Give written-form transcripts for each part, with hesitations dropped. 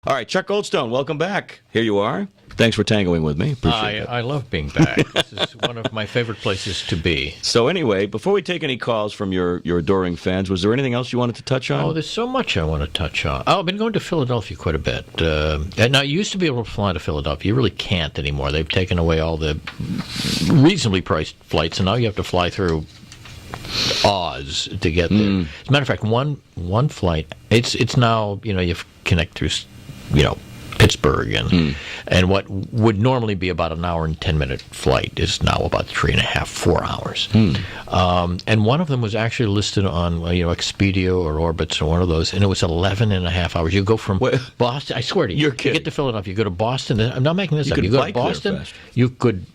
All right, Chuck Goldstone, welcome back. Here you are. Thanks for tangoing with me. Appreciate it. I love being back. This is one of my favorite places to be. So anyway, before we take any calls from your adoring fans, was there anything else you wanted to touch on? Oh, there's so much I want to touch on. Oh, I've been going to Philadelphia quite a bit. Now, you used to be able to fly to Philadelphia. You really can't anymore. They've taken away all the reasonably priced flights, and now you have to fly through Oz to get there. As a matter of fact, one flight, it's now, you connect through, Pittsburgh, and what would normally be about an hour and 10-minute flight is now about 3.5, 4 hours. And one of them was actually listed on Expedia or Orbitz or one of those, and it was 11.5 hours. You go from Boston. I swear to you, you're kidding. You get to Philadelphia. You go to Boston. I'm not making this up. You go to Boston. You could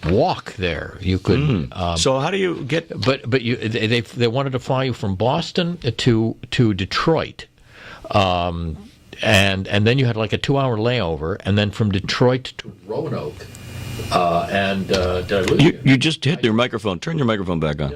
walk there. You could. So how do you get? But they wanted to fly you from Boston to Detroit. And then you had like a 2-hour layover, and then from Detroit to Roanoke. Did I lose you? You just hit your microphone. Turn your microphone back on.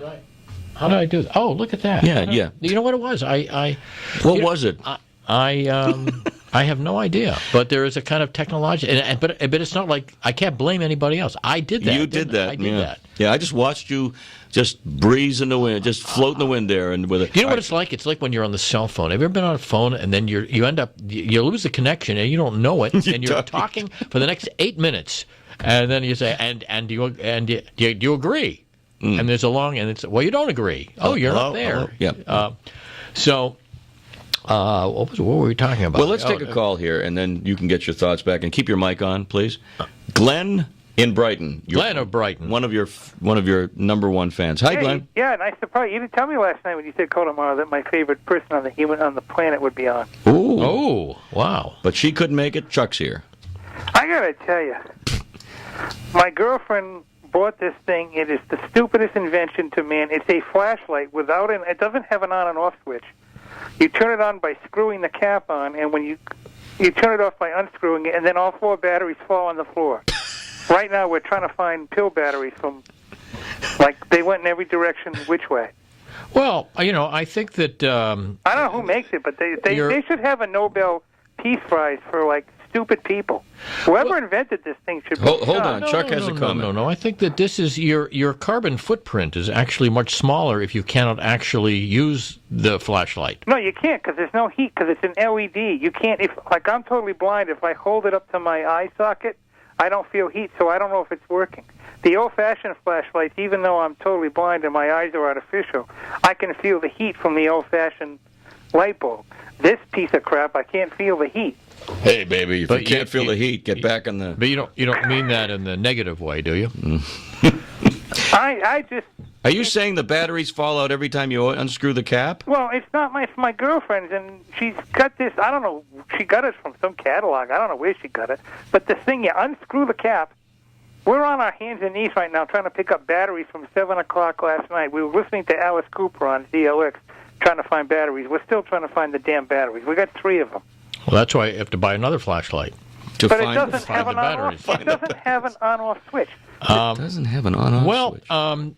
How did I do that? Oh, look at that. Yeah. You know what it was? What was it? I have no idea. But there is a kind of technology, but it's not like I can't blame anybody else. I did that. You did that. I did that. Yeah, I just watched you just breeze in the wind, just float in the wind there, and with it. You know what it's like? It's like when you're on the cell phone. Have you ever been on a phone and then you end up you lose the connection and you don't know it, and you're talking for the next 8 minutes, and then you say, do you agree? And there's a long, and it's you don't agree. Oh, you're not there. Yeah. What were we talking about? Well, let's take a call here, and then you can get your thoughts back. And keep your mic on, please. Glenn in Brighton. Glenn of Brighton. One of your number one fans. Hi, Glenn. Yeah, nice surprise. You didn't tell me last night when you said Kodamara that my favorite person on the planet would be on. Ooh. Oh, wow. But she couldn't make it. Chuck's here. I gotta tell you, my girlfriend bought this thing. It is the stupidest invention to man. It's a flashlight it doesn't have an on and off switch. You turn it on by screwing the cap on, and when you turn it off by unscrewing it, and then all 4 batteries fall on the floor. Right now, we're trying to find pill batteries they went in every direction, which way? Well, I think that... I don't know who makes it, but they should have a Nobel Peace Prize for, stupid people. Whoever invented this thing should be... Hold on, Chuck has a comment. No, I think that this is... Your carbon footprint is actually much smaller if you cannot actually use the flashlight. No, you can't, because there's no heat, because it's an LED. You can't... I'm totally blind. If I hold it up to my eye socket, I don't feel heat, so I don't know if it's working. The old-fashioned flashlights, even though I'm totally blind and my eyes are artificial, I can feel the heat from the old-fashioned light bulb. This piece of crap, I can't feel the heat. Hey, baby, if you can't feel the heat, get back on the... But you don't mean that in the negative way, do you? I just... Are you saying the batteries fall out every time you unscrew the cap? Well, it's not my girlfriend's, and she's got this, I don't know, she got it from some catalog. I don't know where she got it. But the thing, you unscrew the cap. We're on our hands and knees right now trying to pick up batteries from 7 o'clock last night. We were listening to Alice Cooper on ZLX trying to find batteries. We're still trying to find the damn batteries. We got 3 of them. Well, that's why you have to buy another flashlight. But it doesn't have an on-off. It doesn't have an on-off switch. It doesn't have an on-off switch.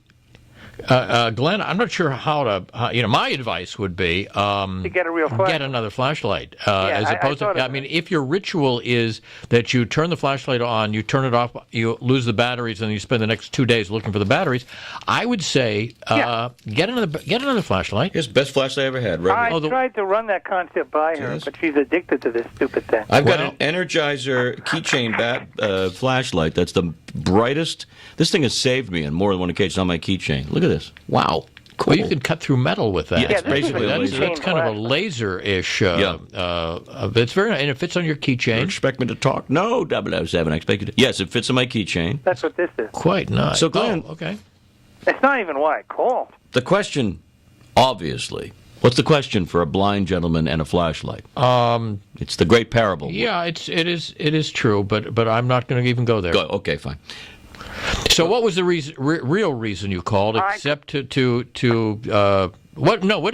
Glenn, I'm not sure how to. My advice would be to get a real flashlight. Get another flashlight. As opposed to, if your ritual is that you turn the flashlight on, you turn it off, you lose the batteries, and you spend the next 2 days looking for the batteries, I would say get another flashlight. It's the best flashlight I ever had. Right? I tried to run that concept by her, but she's addicted to this stupid thing. I've got an Energizer keychain flashlight. That's the brightest. This thing has saved me on more than one occasion on my keychain. Look at this. Wow. Cool. Well, you can cut through metal with that. Yeah, it's basically a laser. That's kind of a laser-ish. It's very nice, and it fits on your keychain. You expect me to talk? No, 007. I expect you to. Yes, it fits on my keychain. That's what this is. Quite nice. So, Glenn. Okay. It's not even why I called. The question, obviously, what's the question for a blind gentleman and a flashlight? It's the great parable. Yeah, it is true, but I'm not going to even go there. Okay, fine. So, what was the real reason you called? Except what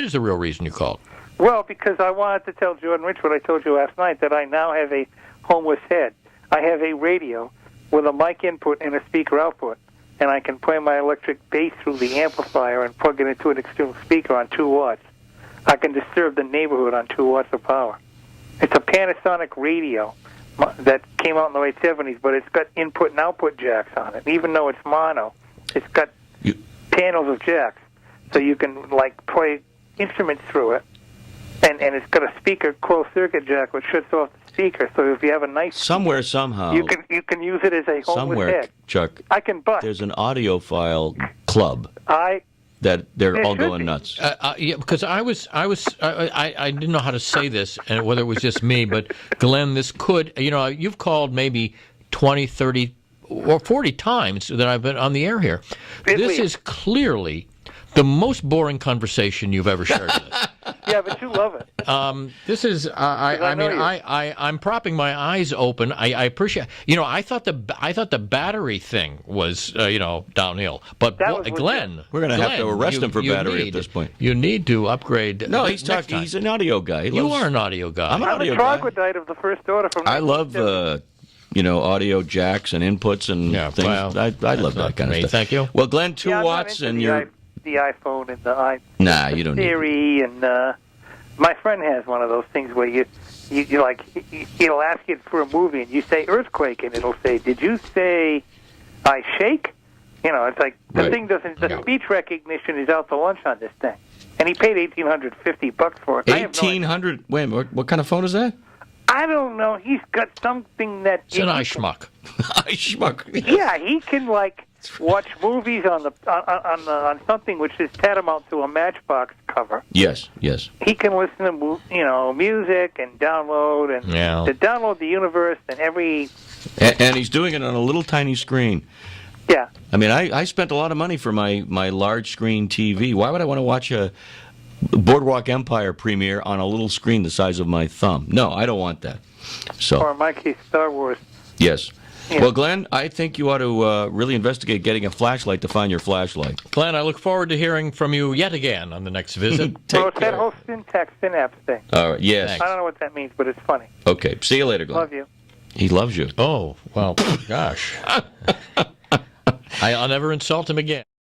is the real reason you called? Well, because I wanted to tell Jordan Rich what I told you last night, that I now have a homeless head. I have a radio with a mic input and a speaker output, and I can play my electric bass through the amplifier and plug it into an external speaker on 2 watts. I can disturb the neighborhood on 2 watts of power. It's a Panasonic radio that came out in the late 70s, but it's got input and output jacks on it. Even though it's mono, it's got panels of jacks, so you can like play instruments through it. And it's got a speaker closed circuit jack which shuts off the speaker. So if you have a nice somewhere somehow you can use it as a home somewhere, with head. Chuck. I can bust. There's an audiophile club. That they're all going nuts. Yeah, because I didn't know how to say this, and whether it was just me, but Glenn, this could, you've called maybe 20, 30, or 40 times that I've been on the air here. This is clearly the most boring conversation you've ever shared with us. Yeah, but you love it. This is. I'm propping my eyes open. I appreciate. I thought the battery thing was downhill. But Glenn, we're going to have to arrest him for battery at this point. You need to upgrade. No, he's talking. He's an audio guy. You are an audio guy. I'm an audio the guy. troglodyte of the first order from. I love audio jacks and inputs and things. Well, I love that kind of stuff. Thank you. Well, Glenn, 2 watts and you're. The iPhone and the Nah, you don't Siri need it. And my friend has one of those things where you like it'll ask you for a movie and you say earthquake and it'll say, did you say I shake? It's like the thing doesn't. The speech recognition is out to lunch on this thing, and he paid $1,850 for it. $1,800. Wait, what kind of phone is that? I don't know. He's got something that it's an iSchmuck. iSchmuck. Yeah, he can watch movies on something which is tantamount to a Matchbox cover. Yes. He can listen to music and download and to download the universe and every. And he's doing it on a little tiny screen. Yeah. I mean, I spent a lot of money for my large screen TV. Why would I want to watch a Boardwalk Empire premiere on a little screen the size of my thumb? No, I don't want that. So. Or in my case, Star Wars. Yes. Yeah. Well, Glenn, I think you ought to really investigate getting a flashlight to find your flashlight. Glenn, I look forward to hearing from you yet again on the next visit. It's that whole syntax synapse thing. All right, yes. Thanks. I don't know what that means, but it's funny. Okay, see you later, Glenn. Love you. He loves you. Oh, well, gosh. I'll never insult him again.